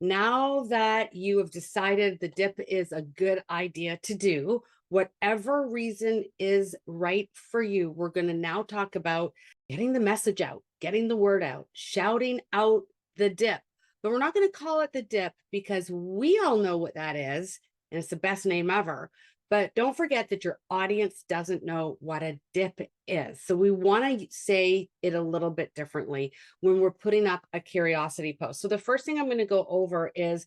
Now that you have decided the dip is a good idea to do, whatever reason is right for you, we're going to now talk about getting the message out, getting the word out, shouting out the dip. But we're not going to call it the dip because we all know what that is, and it's the best name ever. But don't forget that your audience doesn't know what a dip is. So we want to say it a little bit differently when we're putting up a curiosity post. So the first thing I'm going to go over is,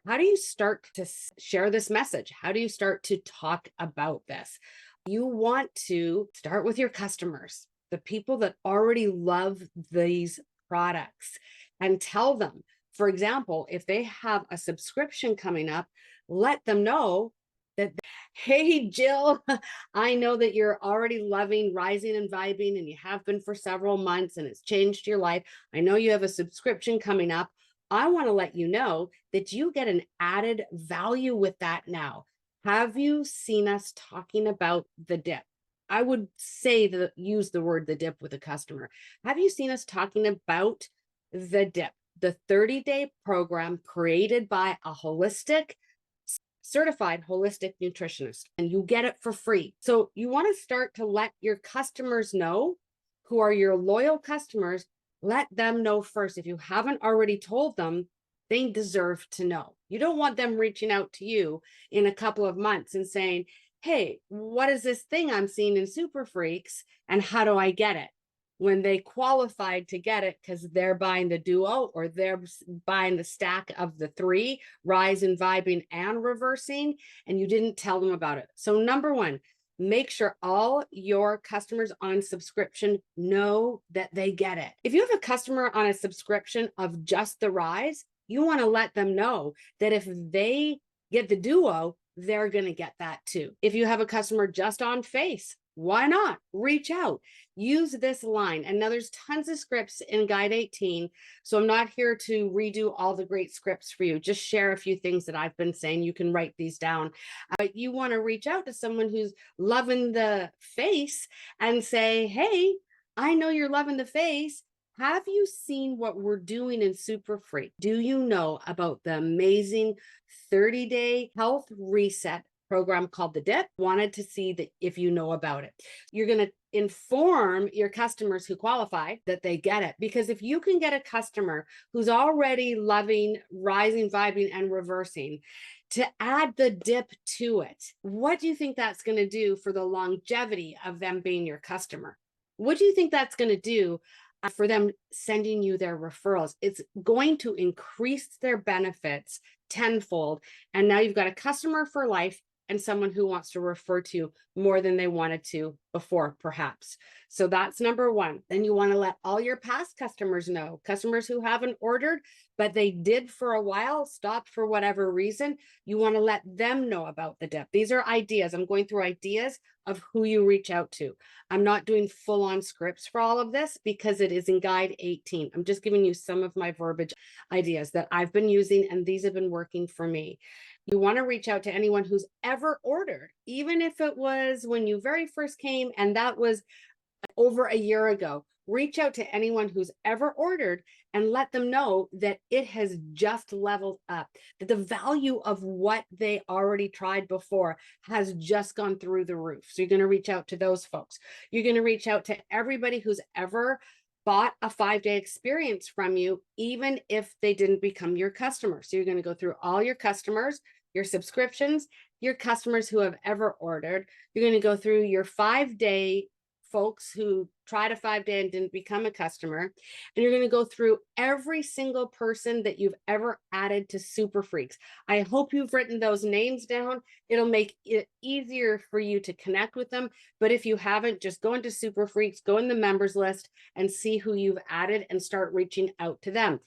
how do you start to share this message? How do you start to talk about this? You want to start with your customers, the people that already love these products, and tell them, for example, if they have a subscription coming up, let them know that, hey, Jill, I know that you're already loving Rising and Vibing, and you have been for several months, and it's changed your life. I know you have a subscription coming up. I want to let you know that you get an added value with that now. Have you seen us talking about the dip? I would say that use the word the dip with a customer. Have you seen us talking about the dip, the 30-day program created by a certified holistic nutritionist, and you get it for free. So you want to start to let your customers know, who are your loyal customers. Let them know first. If you haven't already told them, they deserve to know. You don't want them reaching out to you in a couple of months and saying, hey, what is this thing I'm seeing in SuperFreqs, and how do I get it? When they qualified to get it because they're buying the duo, or they're buying the stack of the three, Rise and Vibing and Reversing, and you didn't tell them about it. So number one, make sure all your customers on subscription know that they get it. If you have a customer on a subscription of just the Rise, you want to let them know that if they get the duo, they're going to get that too. If you have a customer just on Face, why not reach out? Use this line. And now there's tons of scripts in Guide 18. So I'm not here to redo all the great scripts for you. Just share a few things that I've been saying. You can write these down. But you want to reach out to someone who's loving the face and say, hey, I know you're loving the face. Have you seen what we're doing in SuperFreq? Do you know about the amazing 30-day health reset program called the dip? Wanted to see that if you know about it. You're going to inform your customers who qualify that they get it. Because if you can get a customer who's already loving Rising, Vibing, and Reversing to add the dip to it, what do you think that's going to do for the longevity of them being your customer? What do you think that's going to do for them sending you their referrals? It's going to increase their benefits tenfold. And now you've got a customer for life and someone who wants to refer to you more than they wanted to before, perhaps. So that's number one. Then you want to let all your past customers know, customers who haven't ordered, but they did for a while, stopped for whatever reason. You want to let them know about the dip. These are ideas. I'm going through ideas of who you reach out to. I'm not doing full-on scripts for all of this because it is in Guide 18. I'm just giving you some of my verbiage ideas that I've been using, and these have been working for me. You want to reach out to anyone who's ever ordered, even if it was when you very first came and that was over a year ago. Reach out to anyone who's ever ordered and let them know that it has just leveled up, that the value of what they already tried before has just gone through the roof. So you're going to reach out to those folks. You're going to reach out to everybody who's ever bought a 5-day experience from you, even if they didn't become your customer. So you're going to go through all your customers, your subscriptions, your customers who have ever ordered. You're going to go through your 5-day folks who tried a 5-day and didn't become a customer. And you're going to go through every single person that you've ever added to SuperFreqs. I hope you've written those names down. It'll make it easier for you to connect with them. But if you haven't, just go into SuperFreqs, go in the members list and see who you've added and start reaching out to them.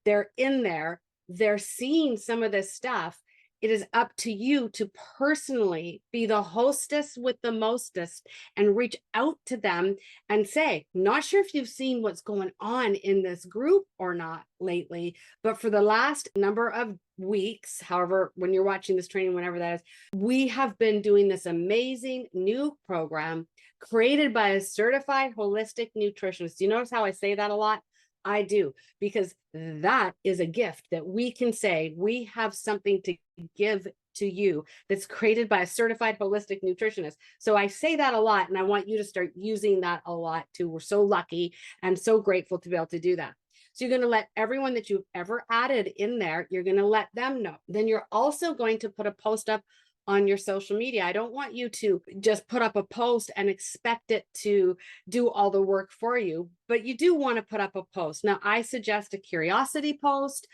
They're in there. They're seeing some of this stuff. It is up to you to personally be the hostess with the mostest and reach out to them and say, not sure if you've seen what's going on in this group or not lately, but for the last number of weeks, however, when you're watching this training, whenever that is, we have been doing this amazing new program created by a certified holistic nutritionist. Do you notice how I say that a lot? I do, because that is a gift that we can say we have something to give to you that's created by a certified holistic nutritionist. So I say that a lot, and I want you to start using that a lot too. We're so lucky and so grateful to be able to do that. So you're going to let everyone that you've ever added in there, you're going to let them know. Then you're also going to put a post up on your social media. I don't want you to just put up a post and expect it to do all the work for you, but you do want to put up a post. Now, I suggest a curiosity post.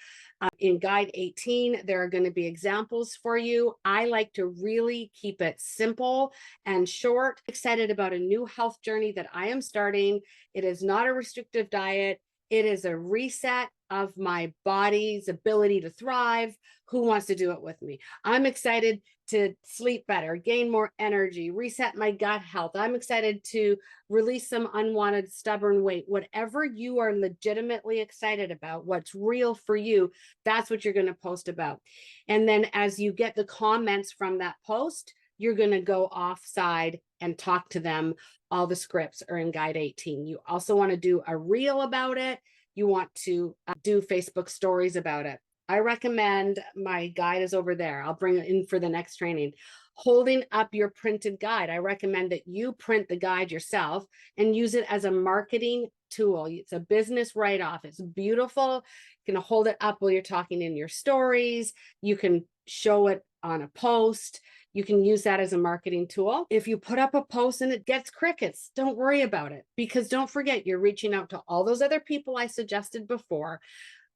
In Guide 18, there are going to be examples for you. I like to really keep it simple and short. Excited about a new health journey that I am starting. It is not a restrictive diet. It is a reset of my body's ability to thrive. Who wants to do it with me? I'm excited to sleep better, gain more energy, reset my gut health. I'm excited to release some unwanted stubborn weight. Whatever you are legitimately excited about, what's real for you, that's what you're going to post about. And then as you get the comments from that post, you're going to go offside and talk to them. All the scripts are in Guide 18. You also want to do a reel about it. You want to do Facebook stories about it. I recommend, my guide is over there. I'll bring it in for the next training. Holding up your printed guide. I recommend that you print the guide yourself and use it as a marketing tool. It's a business write-off. It's beautiful. You can hold it up while you're talking in your stories. You can show it on a post. You can use that as a marketing tool. If you put up a post and it gets crickets, don't worry about it, because don't forget, you're reaching out to all those other people I suggested before.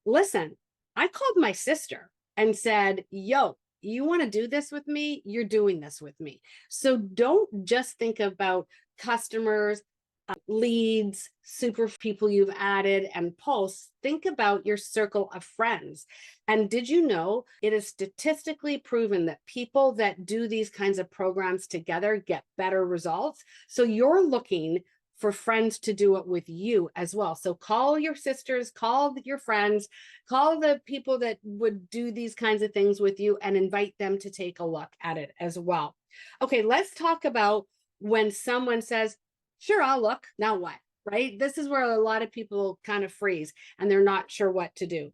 Listen, I called my sister and said, yo, you want to do this with me? You're doing this with me. So don't just think about customers, leads, super people you've added, and posts. Think about your circle of friends. And did you know it is statistically proven that people that do these kinds of programs together get better results? So you're looking for friends to do it with you as well. So call your sisters, call your friends, call the people that would do these kinds of things with you, and invite them to take a look at it as well. Okay, let's talk about when someone says, sure, I'll look. Now what, right? This is where a lot of people kind of freeze and they're not sure what to do.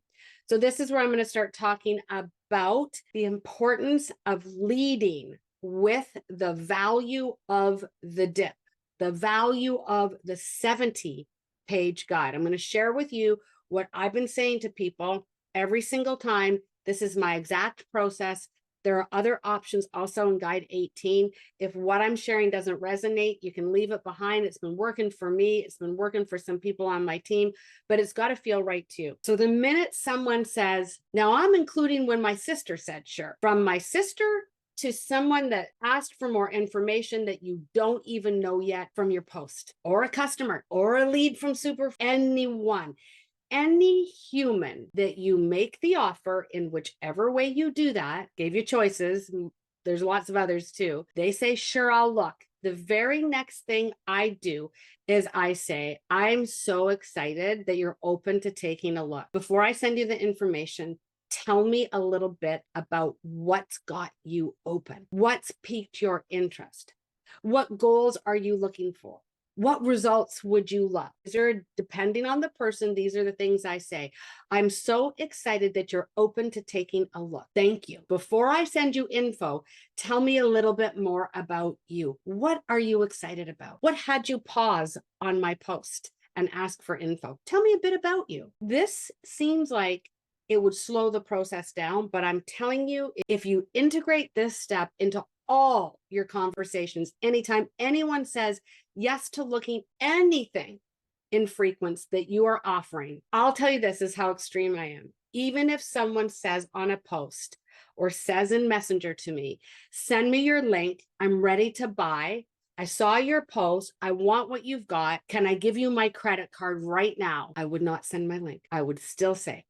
So this is where I'm going to start talking about the importance of leading with the value of the dip, the value of the 70-page guide. I'm going to share with you what I've been saying to people every single time. This is my exact process. There are other options also in Guide 18. If what I'm sharing doesn't resonate, you can leave it behind. It's been working for me. It's been working for some people on my team, but it's got to feel right to you. So the minute someone says, now I'm including when my sister said, sure, from my sister to someone that asked for more information that you don't even know yet from your post, or a customer, or a lead from anyone. Any human that you make the offer in whichever way you do that, gave you choices. There's lots of others too. They say, sure, I'll look. The very next thing I do is I say, I'm so excited that you're open to taking a look. Before I send you the information, tell me a little bit about what's got you open. What's piqued your interest? What goals are you looking for? What results would you love? Depending on the person, these are the things I say. I'm so excited that you're open to taking a look. Thank you. Before I send you info, tell me a little bit more about you. What are you excited about? What had you pause on my post and ask for info? Tell me a bit about you. This seems like it would slow the process down, but I'm telling you, if you integrate this step into all your conversations, anytime anyone says yes to looking anything in Frequence that you are offering, I'll tell you, this is how extreme I am. Even if someone says on a post or says in Messenger to me, send me your link, I'm ready to buy. I saw your post. I want what you've got. Can I give you my credit card right now? I would not send my link. I would still say,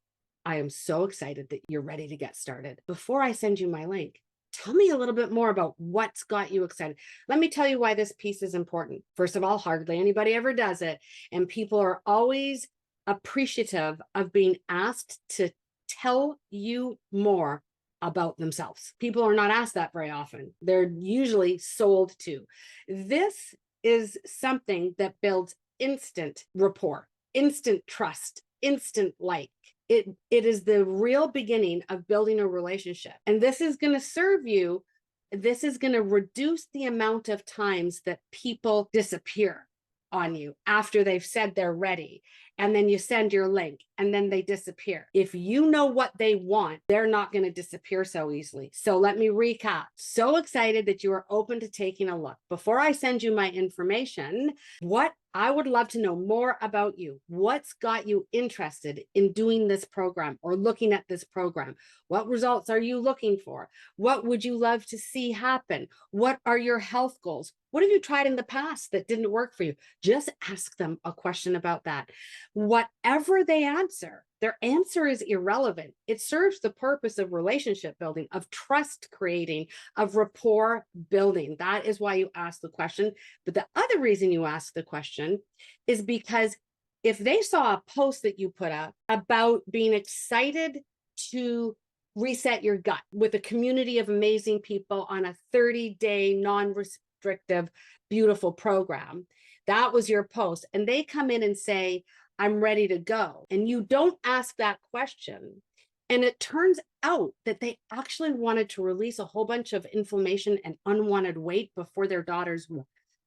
I am so excited that you're ready to get started. Before I send you my link, tell me a little bit more about what's got you excited. Let me tell you why this piece is important. First of all, hardly anybody ever does it. And people are always appreciative of being asked to tell you more about themselves. People are not asked that very often. They're usually sold to. This is something that builds instant rapport, instant trust, instant like. It is the real beginning of building a relationship. And this is going to serve you. This is going to reduce the amount of times that people disappear on you after they've said they're ready. And then you send your link and then they disappear. If you know what they want, they're not going to disappear so easily. So let me recap. So excited that you are open to taking a look. Before I send you my information, what I would love to know more about you. What's got you interested in doing this program or looking at this program? What results are you looking for? What would you love to see happen? What are your health goals? What have you tried in the past that didn't work for you? Just ask them a question about that. Whatever they answer, their answer is irrelevant. It serves the purpose of relationship building, of trust creating, of rapport building. That is why you ask the question. But the other reason you ask the question is because if they saw a post that you put up about being excited to reset your gut with a community of amazing people on a 30-day non-restrictive, beautiful program, that was your post, and they come in and say, I'm ready to go, and you don't ask that question, and it turns out that they actually wanted to release a whole bunch of inflammation and unwanted weight before their daughter's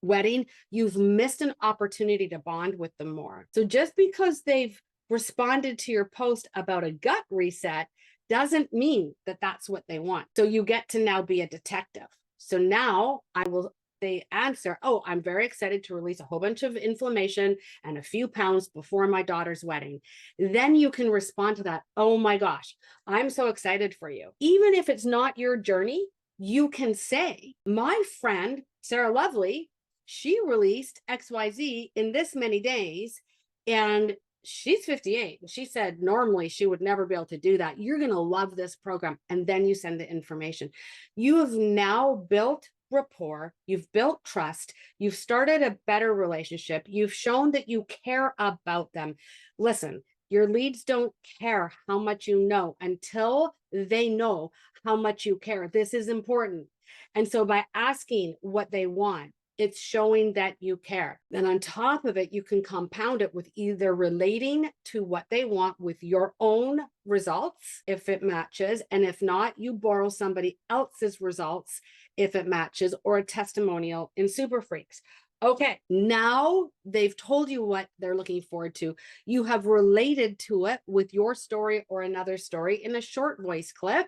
wedding, you've missed an opportunity to bond with them more. So just because they've responded to your post about a gut reset doesn't mean that that's what they want. So you get to now be a detective. So now they answer, oh, I'm very excited to release a whole bunch of inflammation and a few pounds before my daughter's wedding. Then you can respond to that. Oh my gosh, I'm so excited for you. Even if it's not your journey, you can say, my friend, Sarah Lovely, she released XYZ in this many days, and she's 58. And she said normally she would never be able to do that. You're going to love this program. And then you send the information. You have now built rapport, you've built trust, you've started a better relationship, you've shown that you care about them. Listen, your leads don't care how much you know until they know how much you care. This is important. And so by asking what they want, it's showing that you care. Then on top of it, you can compound it with either relating to what they want with your own results, if it matches. And if not, you borrow somebody else's results if it matches, or a testimonial in SuperFreqs. Okay, now they've told you what they're looking forward to. You have related to it with your story or another story in a short voice clip.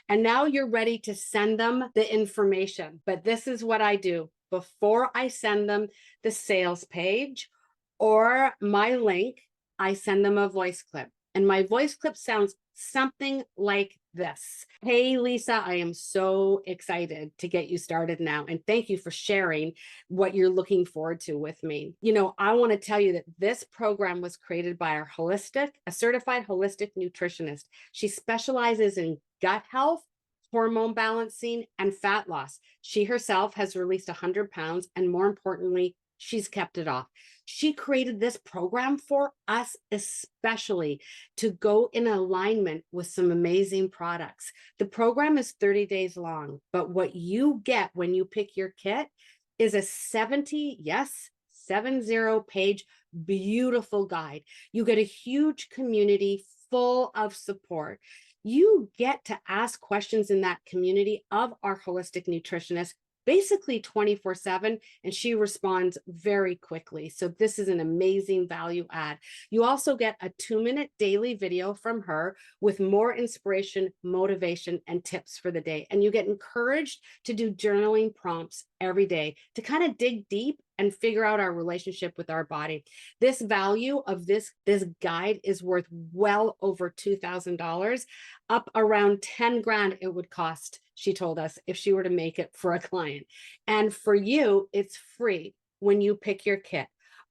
And now you're ready to send them the information. But this is what I do. Before I send them the sales page or my link, I send them a voice clip. And my voice clip sounds something like this. Hey, Lisa, I am so excited to get you started now. And thank you for sharing what you're looking forward to with me. You know, I want to tell you that this program was created by a certified holistic nutritionist. She specializes in gut health, hormone balancing, and fat loss. She herself has released 100 pounds, and more importantly, she's kept it off. She created this program for us, especially to go in alignment with some amazing products. The program is 30 days long, but what you get when you pick your kit is a 70 page beautiful guide. You get a huge community full of support. You get to ask questions in that community of our holistic nutritionist basically 24/7, and she responds very quickly. So this is an amazing value add. You also get a 2-minute daily video from her with more inspiration, motivation, and tips for the day. And you get encouraged to do journaling prompts every day to kind of dig deep and figure out our relationship with our body. This value of this guide is worth well over $2,000, up around 10 grand it would cost, she told us, if she were to make it for a client. And for you, it's free when you pick your kit.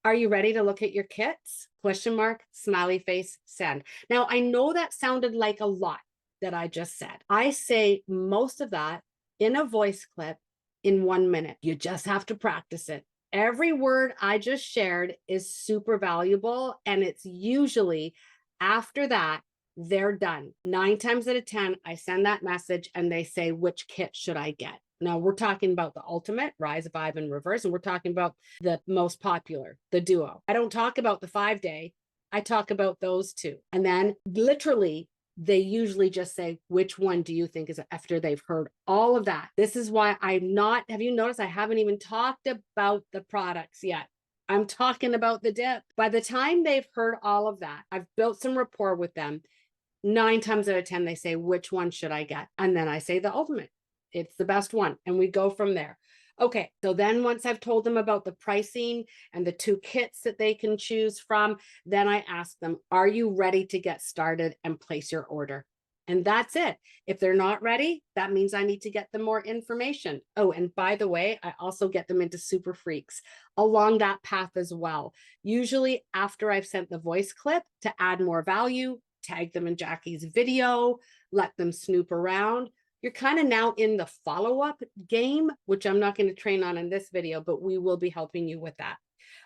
Are you ready to look at your kits? Question mark, smiley face, send. Now, I know that sounded like a lot that I just said. I say most of that in a voice clip in 1 minute. You just have to practice it. Every word I just shared is super valuable, and it's usually after that, they're done. 9 times out of 10, I send that message and they say, which kit should I get? Now we're talking about the ultimate, Rise, Vibe, and Reverse, and we're talking about the most popular, the Duo. I don't talk about the 5-day. I talk about those two. And then literally, they usually just say, which one do you think is, after they've heard all of that. This is why I'm not, have you noticed I haven't even talked about the products yet? I'm talking about the dip. By the time they've heard all of that, I've built some rapport with them. 9 times out of 10, they say, which one should I get? And then I say the ultimate. It's the best one. And we go from there. Okay, so then once I've told them about the pricing and the 2 kits that they can choose from, then I ask them, are you ready to get started and place your order? And that's it. If they're not ready, that means I need to get them more information. Oh, and by the way, I also get them into SuperFreqs along that path as well. Usually after I've sent the voice clip to add more value, tag them in Jackie's video, let them snoop around. You're kind of now in the follow-up game, which I'm not going to train on in this video, but we will be helping you with that.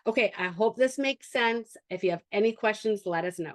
Okay, I hope this makes sense. If you have any questions, let us know.